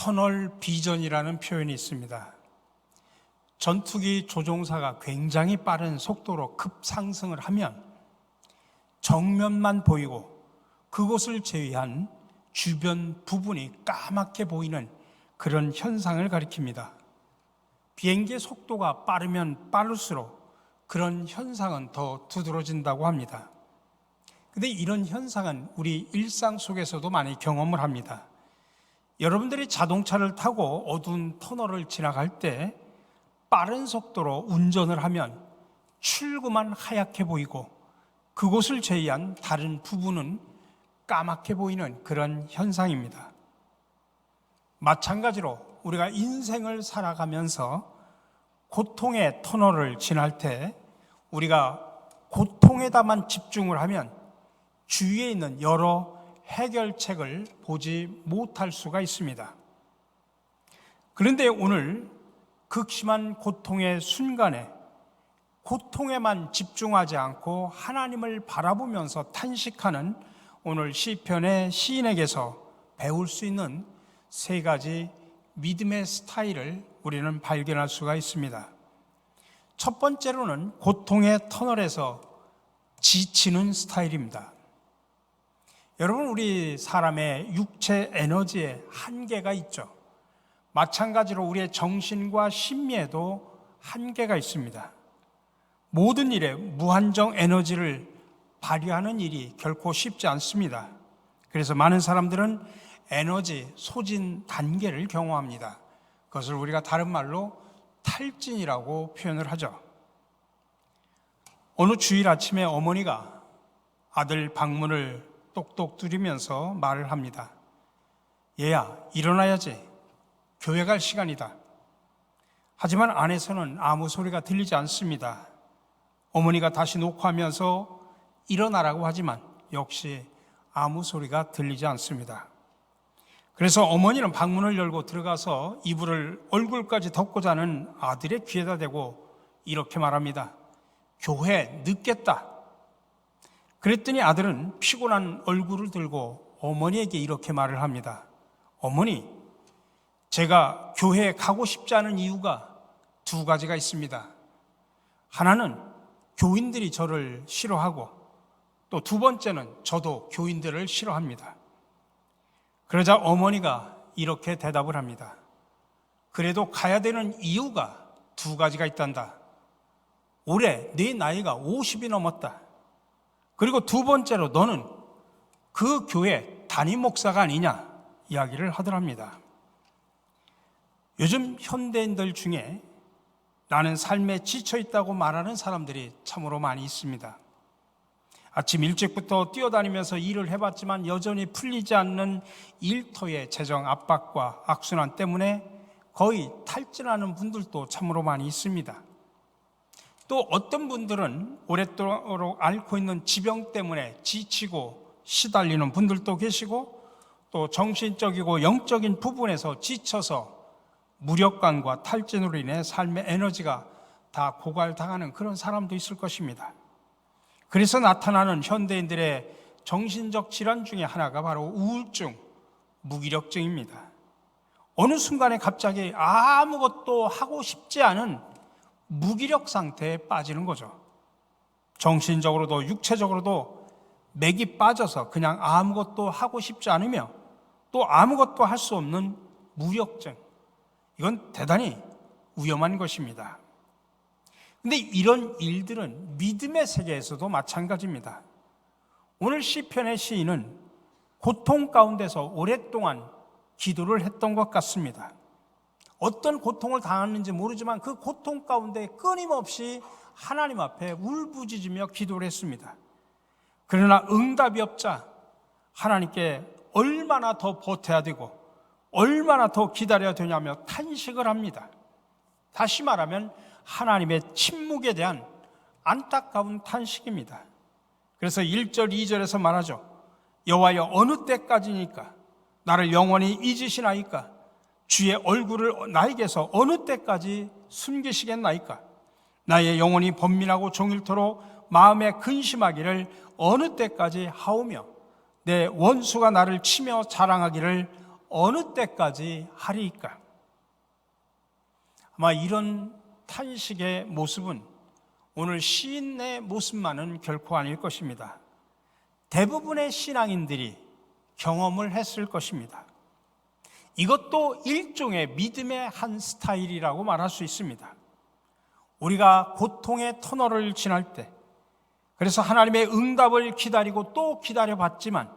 터널 비전이라는 표현이 있습니다. 전투기 조종사가 굉장히 빠른 속도로 급상승을 하면 정면만 보이고 그곳을 제외한 주변 부분이 까맣게 보이는 그런 현상을 가리킵니다. 비행기의 속도가 빠르면 빠를수록 그런 현상은 더 두드러진다고 합니다. 근데 이런 현상은 우리 일상 속에서도 많이 경험을 합니다. 여러분들이 자동차를 타고 어두운 터널을 지나갈 때 빠른 속도로 운전을 하면 출구만 하얗게 보이고 그곳을 제외한 다른 부분은 까맣게 보이는 그런 현상입니다. 마찬가지로 우리가 인생을 살아가면서 고통의 터널을 지날 때 우리가 고통에다만 집중을 하면 주위에 있는 여러 해결책을 보지 못할 수가 있습니다. 그런데 오늘 극심한 고통의 순간에 고통에만 집중하지 않고 하나님을 바라보면서 탄식하는 오늘 시편의 시인에게서 배울 수 있는 세 가지 믿음의 스타일을 우리는 발견할 수가 있습니다. 첫 번째로는 고통의 터널에서 지치는 스타일입니다. 여러분, 우리 사람의 육체 에너지에 한계가 있죠. 마찬가지로 우리의 정신과 심미에도 한계가 있습니다. 모든 일에 무한정 에너지를 발휘하는 일이 결코 쉽지 않습니다. 그래서 많은 사람들은 에너지 소진 단계를 경험합니다. 그것을 우리가 다른 말로 탈진이라고 표현을 하죠. 어느 주일 아침에 어머니가 아들 방문을 똑똑 두드리면서 말을 합니다. 얘야, 일어나야지. 교회 갈 시간이다. 하지만 안에서는 아무 소리가 들리지 않습니다. 어머니가 다시 녹화하면서 일어나라고 하지만 역시 아무 소리가 들리지 않습니다. 그래서 어머니는 방문을 열고 들어가서 이불을 얼굴까지 덮고 자는 아들의 귀에다 대고 이렇게 말합니다. 교회 늦겠다. 그랬더니 아들은 피곤한 얼굴을 들고 어머니에게 이렇게 말을 합니다. 어머니, 제가 교회에 가고 싶지 않은 이유가 두 가지가 있습니다. 하나는 교인들이 저를 싫어하고 또 두 번째는 저도 교인들을 싫어합니다. 그러자 어머니가 이렇게 대답을 합니다. 그래도 가야 되는 이유가 두 가지가 있단다. 올해 네 나이가 50이 넘었다. 그리고 두 번째로 너는 그 교회 담임 목사가 아니냐 이야기를 하더랍니다. 요즘 현대인들 중에 나는 삶에 지쳐있다고 말하는 사람들이 참으로 많이 있습니다. 아침 일찍부터 뛰어다니면서 일을 해봤지만 여전히 풀리지 않는 일터의 재정 압박과 악순환 때문에 거의 탈진하는 분들도 참으로 많이 있습니다. 또 어떤 분들은 오랫도록 앓고 있는 지병 때문에 지치고 시달리는 분들도 계시고 또 정신적이고 영적인 부분에서 지쳐서 무력감과 탈진으로 인해 삶의 에너지가 다 고갈당하는 그런 사람도 있을 것입니다. 그래서 나타나는 현대인들의 정신적 질환 중에 하나가 바로 우울증, 무기력증입니다. 어느 순간에 갑자기 아무것도 하고 싶지 않은 무기력 상태에 빠지는 거죠. 정신적으로도 육체적으로도 맥이 빠져서 그냥 아무것도 하고 싶지 않으며 또 아무것도 할 수 없는 무력증. 이건 대단히 위험한 것입니다. 근데 이런 일들은 믿음의 세계에서도 마찬가지입니다. 오늘 시편의 시인은 고통 가운데서 오랫동안 기도를 했던 것 같습니다. 어떤 고통을 당했는지 모르지만 그 고통 가운데 끊임없이 하나님 앞에 울부짖으며 기도를 했습니다. 그러나 응답이 없자 하나님께 얼마나 더 버텨야 되고 얼마나 더 기다려야 되냐며 탄식을 합니다. 다시 말하면 하나님의 침묵에 대한 안타까운 탄식입니다. 그래서 1절, 2절에서 말하죠. 여호와여 어느 때까지니까 나를 영원히 잊으시나이까 주의 얼굴을 나에게서 어느 때까지 숨기시겠나이까 나의 영혼이 번민하고 종일토록 마음에 근심하기를 어느 때까지 하오며 내 원수가 나를 치며 자랑하기를 어느 때까지 하리이까? 아마 이런 탄식의 모습은 오늘 시인의 모습만은 결코 아닐 것입니다. 대부분의 신앙인들이 경험을 했을 것입니다. 이것도 일종의 믿음의 한 스타일이라고 말할 수 있습니다. 우리가 고통의 터널을 지날 때, 그래서 하나님의 응답을 기다리고 또 기다려봤지만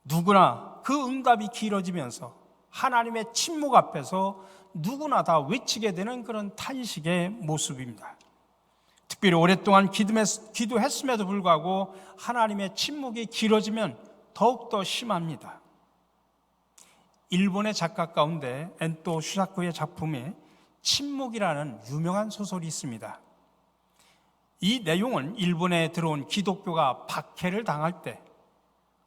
누구나 그 응답이 길어지면서 하나님의 침묵 앞에서 누구나 다 외치게 되는 그런 탄식의 모습입니다. 특별히 오랫동안 기도했음에도 불구하고 하나님의 침묵이 길어지면 더욱더 심합니다. 일본의 작가 가운데 엔토 슈사코의 작품에 침묵이라는 유명한 소설이 있습니다. 이 내용은 일본에 들어온 기독교가 박해를 당할 때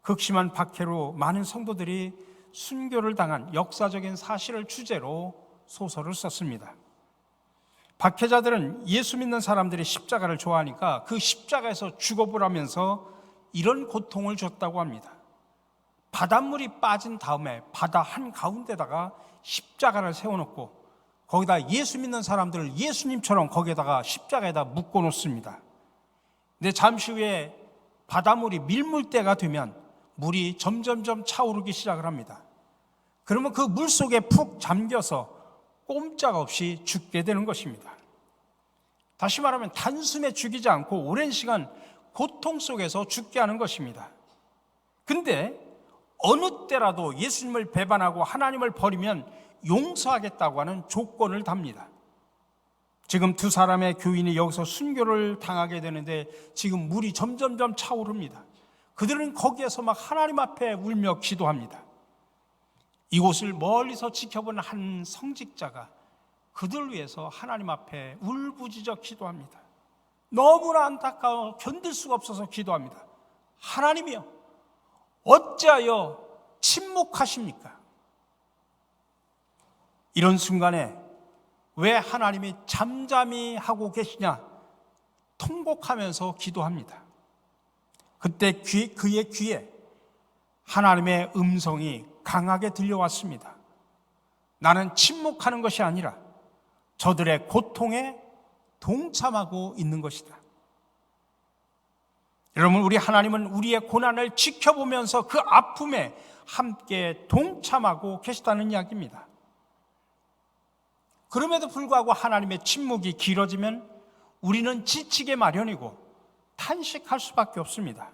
극심한 박해로 많은 성도들이 순교를 당한 역사적인 사실을 주제로 소설을 썼습니다. 박해자들은 예수 믿는 사람들이 십자가를 좋아하니까 그 십자가에서 죽어보라면서 이런 고통을 줬다고 합니다. 바닷물이 빠진 다음에 바다 한가운데다가 십자가를 세워놓고 거기다 예수 믿는 사람들을 예수님처럼 거기에다가 십자가에다 묶어놓습니다. 근데 잠시 후에 바닷물이 밀물때가 되면 물이 점점점 차오르기 시작을 합니다. 그러면 그 물 속에 푹 잠겨서 꼼짝없이 죽게 되는 것입니다. 다시 말하면 단숨에 죽이지 않고 오랜 시간 고통 속에서 죽게 하는 것입니다. 근데 어느 때라도 예수님을 배반하고 하나님을 버리면 용서하겠다고 하는 조건을 답니다. 지금 두 사람의 교인이 여기서 순교를 당하게 되는데 지금 물이 점점점 차오릅니다. 그들은 거기에서 막 하나님 앞에 울며 기도합니다. 이곳을 멀리서 지켜보는 한 성직자가 그들 위해서 하나님 앞에 울부짖어 기도합니다. 너무나 안타까워 견딜 수가 없어서 기도합니다. 하나님이여, 어찌하여 침묵하십니까? 이런 순간에 왜 하나님이 잠잠히 하고 계시냐 통곡하면서 기도합니다. 그때 그의 귀에 하나님의 음성이 강하게 들려왔습니다. 나는 침묵하는 것이 아니라 저들의 고통에 동참하고 있는 것이다. 여러분, 우리 하나님은 우리의 고난을 지켜보면서 그 아픔에 함께 동참하고 계시다는 이야기입니다. 그럼에도 불구하고 하나님의 침묵이 길어지면 우리는 지치게 마련이고 탄식할 수밖에 없습니다.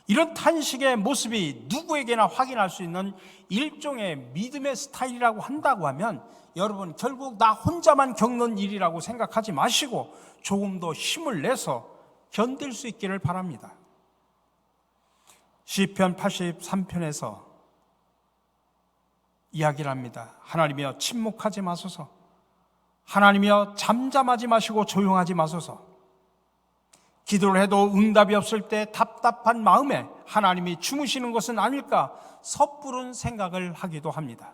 이런 탄식의 모습이 누구에게나 확인할 수 있는 일종의 믿음의 스타일이라고 한다고 하면 여러분, 결국 나 혼자만 겪는 일이라고 생각하지 마시고 조금 더 힘을 내서 견딜 수 있기를 바랍니다. 시편 83편에서 이야기를 합니다. 하나님이여 침묵하지 마소서, 하나님이여 잠잠하지 마시고 조용하지 마소서. 기도를 해도 응답이 없을 때 답답한 마음에 하나님이 주무시는 것은 아닐까 섣부른 생각을 하기도 합니다.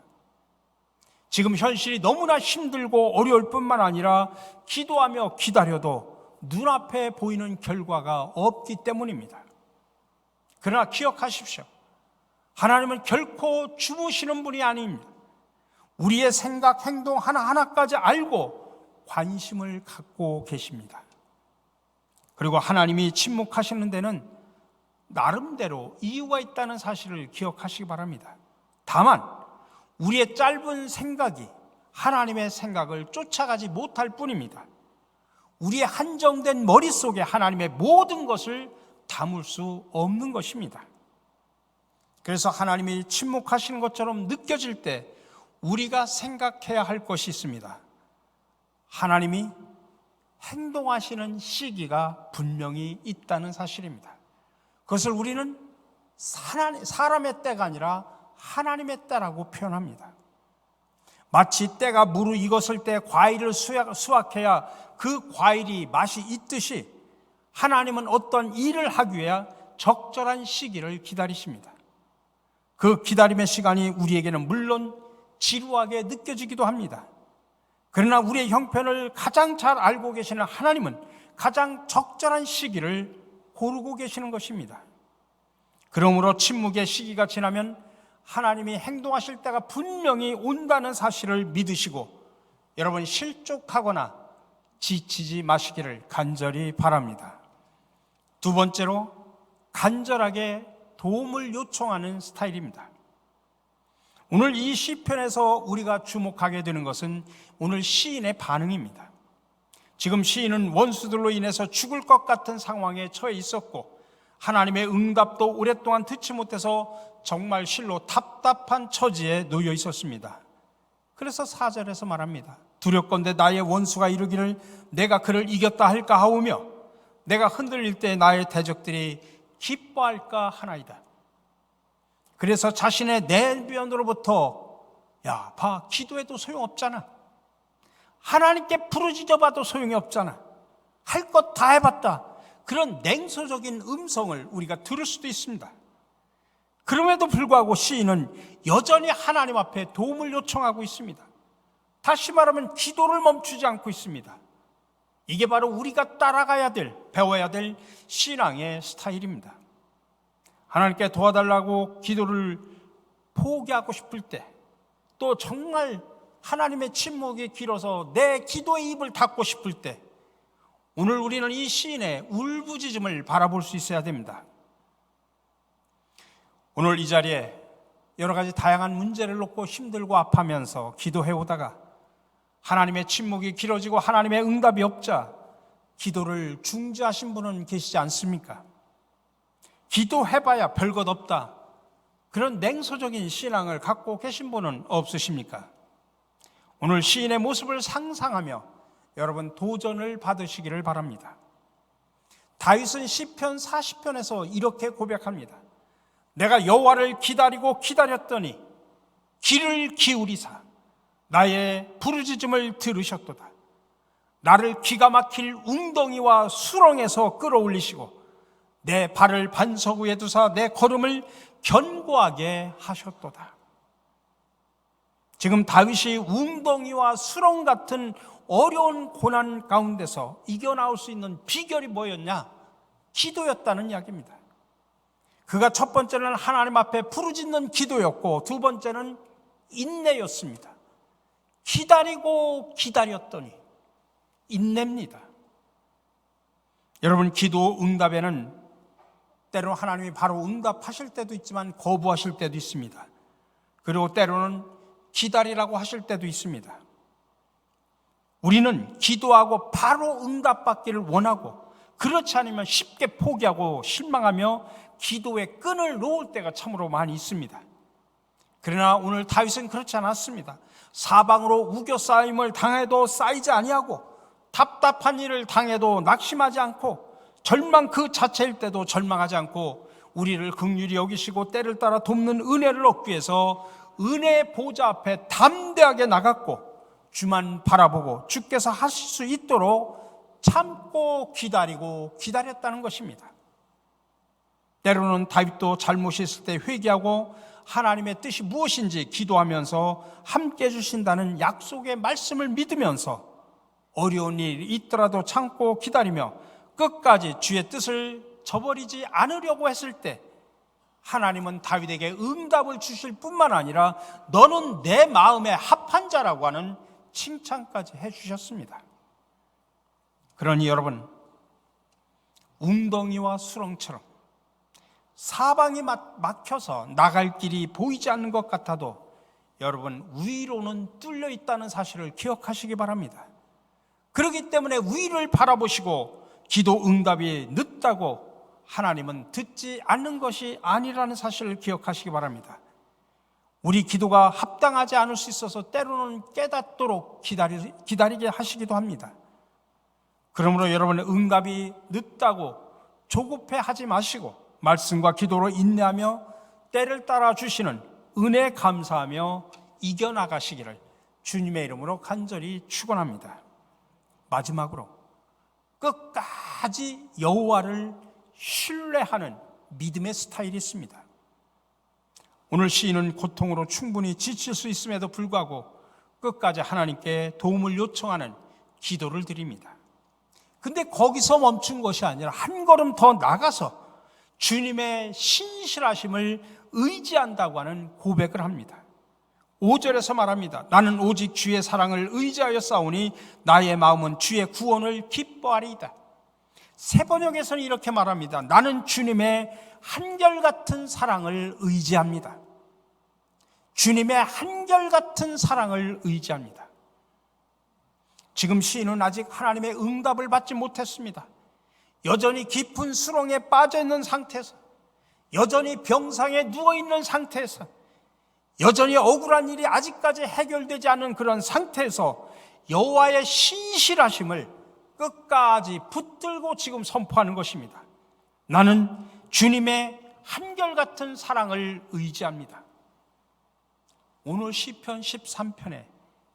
지금 현실이 너무나 힘들고 어려울 뿐만 아니라 기도하며 기다려도 눈앞에 보이는 결과가 없기 때문입니다. 그러나 기억하십시오. 하나님은 결코 주무시는 분이 아닙니다. 우리의 생각, 행동 하나하나까지 알고 관심을 갖고 계십니다. 그리고 하나님이 침묵하시는 데는 나름대로 이유가 있다는 사실을 기억하시기 바랍니다. 다만 우리의 짧은 생각이 하나님의 생각을 쫓아가지 못할 뿐입니다. 우리의 한정된 머릿속에 하나님의 모든 것을 담을 수 없는 것입니다. 그래서 하나님이 침묵하시는 것처럼 느껴질 때 우리가 생각해야 할 것이 있습니다. 하나님이 행동하시는 시기가 분명히 있다는 사실입니다. 그것을 우리는 사람의 때가 아니라 하나님의 때라고 표현합니다. 마치 때가 무르익었을 때 과일을 수확해야 그 과일이 맛이 있듯이 하나님은 어떤 일을 하기 위해 적절한 시기를 기다리십니다. 그 기다림의 시간이 우리에게는 물론 지루하게 느껴지기도 합니다. 그러나 우리의 형편을 가장 잘 알고 계시는 하나님은 가장 적절한 시기를 고르고 계시는 것입니다. 그러므로 침묵의 시기가 지나면 하나님이 행동하실 때가 분명히 온다는 사실을 믿으시고 여러분 실족하거나 지치지 마시기를 간절히 바랍니다. 두 번째로 간절하게 도움을 요청하는 스타일입니다. 오늘 이 시편에서 우리가 주목하게 되는 것은 오늘 시인의 반응입니다. 지금 시인은 원수들로 인해서 죽을 것 같은 상황에 처해 있었고 하나님의 응답도 오랫동안 듣지 못해서 정말 실로 답답한 처지에 놓여 있었습니다. 그래서 4절에서 말합니다. 두렵건대 나의 원수가 이르기를 내가 그를 이겼다 할까 하오며 내가 흔들릴 때 나의 대적들이 기뻐할까 하나이다. 그래서 자신의 내면으로부터 야, 봐, 기도해도 소용없잖아. 하나님께 부르짖어 봐도 소용이 없잖아. 할 것 다 해봤다. 그런 냉소적인 음성을 우리가 들을 수도 있습니다. 그럼에도 불구하고 시인은 여전히 하나님 앞에 도움을 요청하고 있습니다. 다시 말하면 기도를 멈추지 않고 있습니다. 이게 바로 우리가 따라가야 될, 배워야 될 신앙의 스타일입니다. 하나님께 도와달라고 기도를 포기하고 싶을 때, 또 정말 하나님의 침묵이 길어서 내 기도의 입을 닫고 싶을 때, 오늘 우리는 이 시인의 울부짖음을 바라볼 수 있어야 됩니다. 오늘 이 자리에 여러 가지 다양한 문제를 놓고 힘들고 아파하면서 기도해오다가 하나님의 침묵이 길어지고 하나님의 응답이 없자 기도를 중지하신 분은 계시지 않습니까? 기도해봐야 별것 없다, 그런 냉소적인 신앙을 갖고 계신 분은 없으십니까? 오늘 시인의 모습을 상상하며 여러분 도전을 받으시기를 바랍니다. 다윗은 시편 40편에서 이렇게 고백합니다. 내가 여호와를 기다리고 기다렸더니 귀를 기울이사 나의 부르짖음을 들으셨도다. 나를 기가 막힐 웅덩이와 수렁에서 끌어올리시고 내 발을 반석 위에 두사 내 걸음을 견고하게 하셨도다. 지금 다윗이 웅덩이와 수렁 같은 어려운 고난 가운데서 이겨나올 수 있는 비결이 뭐였냐? 기도였다는 이야기입니다. 그가 첫 번째는 하나님 앞에 부르짖는 기도였고 두 번째는 인내였습니다. 기다리고 기다렸더니 인내입니다. 여러분, 기도 응답에는 때로는 하나님이 바로 응답하실 때도 있지만 거부하실 때도 있습니다. 그리고 때로는 기다리라고 하실 때도 있습니다. 우리는 기도하고 바로 응답받기를 원하고 그렇지 않으면 쉽게 포기하고 실망하며 기도의 끈을 놓을 때가 참으로 많이 있습니다. 그러나 오늘 다윗은 그렇지 않았습니다. 사방으로 우겨싸임을 당해도 쌓이지 아니하고 답답한 일을 당해도 낙심하지 않고 절망 그 자체일 때도 절망하지 않고 우리를 긍휼히 여기시고 때를 따라 돕는 은혜를 얻기 위해서 은혜의 보좌 앞에 담대하게 나갔고 주만 바라보고 주께서 하실 수 있도록 참고 기다리고 기다렸다는 것입니다. 때로는 다윗도 잘못이 있을 때 회개하고 하나님의 뜻이 무엇인지 기도하면서 함께 해주신다는 약속의 말씀을 믿으면서 어려운 일이 있더라도 참고 기다리며 끝까지 주의 뜻을 저버리지 않으려고 했을 때 하나님은 다윗에게 응답을 주실 뿐만 아니라 너는 내 마음에 합한 자라고 하는 칭찬까지 해주셨습니다. 그러니 여러분, 웅덩이와 수렁처럼 사방이 막혀서 나갈 길이 보이지 않는 것 같아도 여러분 위로는 뚫려 있다는 사실을 기억하시기 바랍니다. 그렇기 때문에 위를 바라보시고 기도 응답이 늦다고 하나님은 듣지 않는 것이 아니라는 사실을 기억하시기 바랍니다. 우리 기도가 합당하지 않을 수 있어서 때로는 깨닫도록 기다리게 하시기도 합니다. 그러므로 여러분의 응답이 늦다고 조급해하지 마시고 말씀과 기도로 인내하며 때를 따라 주시는 은혜에 감사하며 이겨나가시기를 주님의 이름으로 간절히 축원합니다. 마지막으로 끝까지 여호와를 신뢰하는 믿음의 스타일이 있습니다. 오늘 시인은 고통으로 충분히 지칠 수 있음에도 불구하고 끝까지 하나님께 도움을 요청하는 기도를 드립니다. 근데 거기서 멈춘 것이 아니라 한 걸음 더 나가서 주님의 신실하심을 의지한다고 하는 고백을 합니다. 5절에서 말합니다. 나는 오직 주의 사랑을 의지하여 싸우니 나의 마음은 주의 구원을 기뻐하리이다. 새번역에서는 이렇게 말합니다. 나는 주님의 한결같은 사랑을 의지합니다. 주님의 한결같은 사랑을 의지합니다. 지금 시인은 아직 하나님의 응답을 받지 못했습니다. 여전히 깊은 수렁에 빠져 있는 상태에서, 여전히 병상에 누워 있는 상태에서, 여전히 억울한 일이 아직까지 해결되지 않은 그런 상태에서 여호와의 신실하심을 끝까지 붙들고 지금 선포하는 것입니다. 나는 주님의 한결같은 사랑을 의지합니다. 오늘 시편 13편에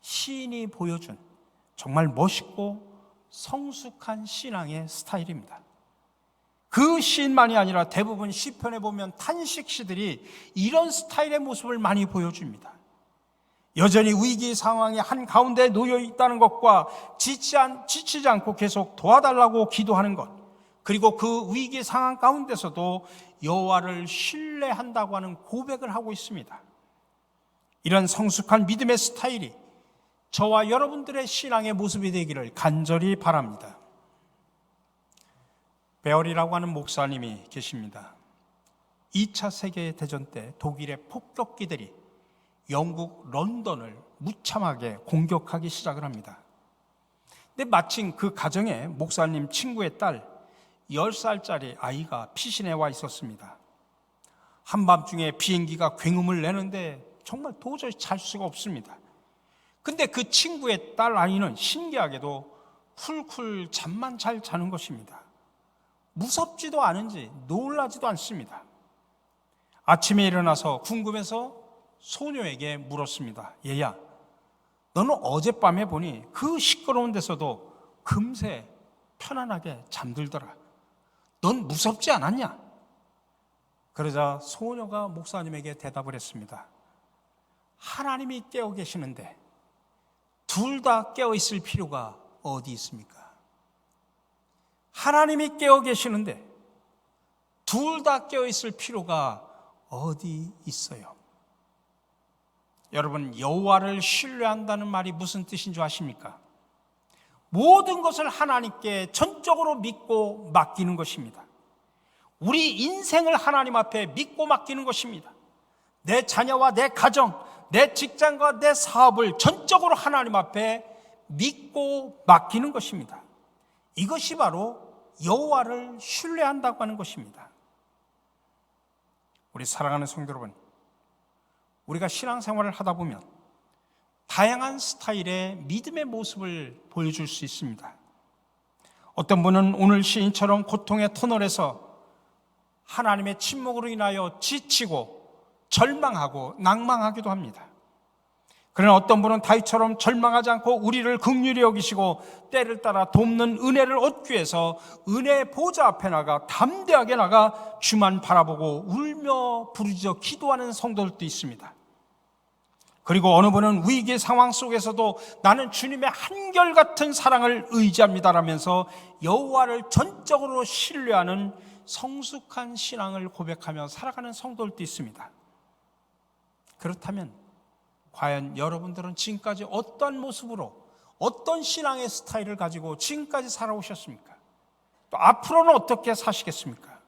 시인이 보여준 정말 멋있고 성숙한 신앙의 스타일입니다. 그 시인만이 아니라 대부분 시편에 보면 탄식시들이 이런 스타일의 모습을 많이 보여줍니다. 여전히 위기 상황의 한가운데 놓여 있다는 것과 지치지 않고 계속 도와달라고 기도하는 것, 그리고 그 위기 상황 가운데서도 여호와를 신뢰한다고 하는 고백을 하고 있습니다. 이런 성숙한 믿음의 스타일이 저와 여러분들의 신앙의 모습이 되기를 간절히 바랍니다. 베어리라고 하는 목사님이 계십니다. 2차 세계대전 때 독일의 폭격기들이 영국 런던을 무참하게 공격하기 시작을 합니다. 근데 마침 그 가정에 목사님 친구의 딸 10살짜리 아이가 피신해 와 있었습니다. 한밤중에 비행기가 굉음을 내는데 정말 도저히 잘 수가 없습니다. 근데 그 친구의 딸 아이는 신기하게도 쿨쿨 잠만 잘 자는 것입니다. 무섭지도 않은지 놀라지도 않습니다. 아침에 일어나서 궁금해서 소녀에게 물었습니다. 얘야, 너는 어젯밤에 보니 그 시끄러운 데서도 금세 편안하게 잠들더라. 넌 무섭지 않았냐? 그러자 소녀가 목사님에게 대답을 했습니다. 하나님이 깨어 계시는데 둘 다 깨어 있을 필요가 어디 있습니까? 하나님이 깨어 계시는데 둘 다 깨어 있을 필요가 어디 있어요? 여러분, 여호와를 신뢰한다는 말이 무슨 뜻인 줄 아십니까? 모든 것을 하나님께 전적으로 믿고 맡기는 것입니다. 우리 인생을 하나님 앞에 믿고 맡기는 것입니다. 내 자녀와 내 가정, 내 직장과 내 사업을 전적으로 하나님 앞에 믿고 맡기는 것입니다. 이것이 바로 여호와를 신뢰한다고 하는 것입니다. 우리 사랑하는 성도 여러분, 우리가 신앙생활을 하다 보면 다양한 스타일의 믿음의 모습을 보여줄 수 있습니다. 어떤 분은 오늘 시인처럼 고통의 터널에서 하나님의 침묵으로 인하여 지치고 절망하고 낭망하기도 합니다. 그러나 어떤 분은 다윗처럼 절망하지 않고 우리를 긍휼히 여기시고 때를 따라 돕는 은혜를 얻기 위해서 은혜의 보좌 앞에 나가 담대하게 나가 주만 바라보고 울며 부르짖어 기도하는 성도들도 있습니다. 그리고 어느 분은 위기 상황 속에서도 나는 주님의 한결같은 사랑을 의지합니다라면서 여호와를 전적으로 신뢰하는 성숙한 신앙을 고백하며 살아가는 성도들도 있습니다. 그렇다면 과연 여러분들은 지금까지 어떤 모습으로, 어떤 신앙의 스타일을 가지고 지금까지 살아오셨습니까? 또 앞으로는 어떻게 사시겠습니까?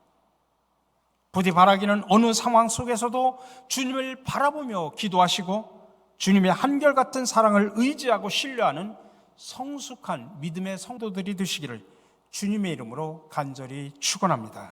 부디 바라기는 어느 상황 속에서도 주님을 바라보며 기도하시고 주님의 한결같은 사랑을 의지하고 신뢰하는 성숙한 믿음의 성도들이 되시기를 주님의 이름으로 간절히 축원합니다.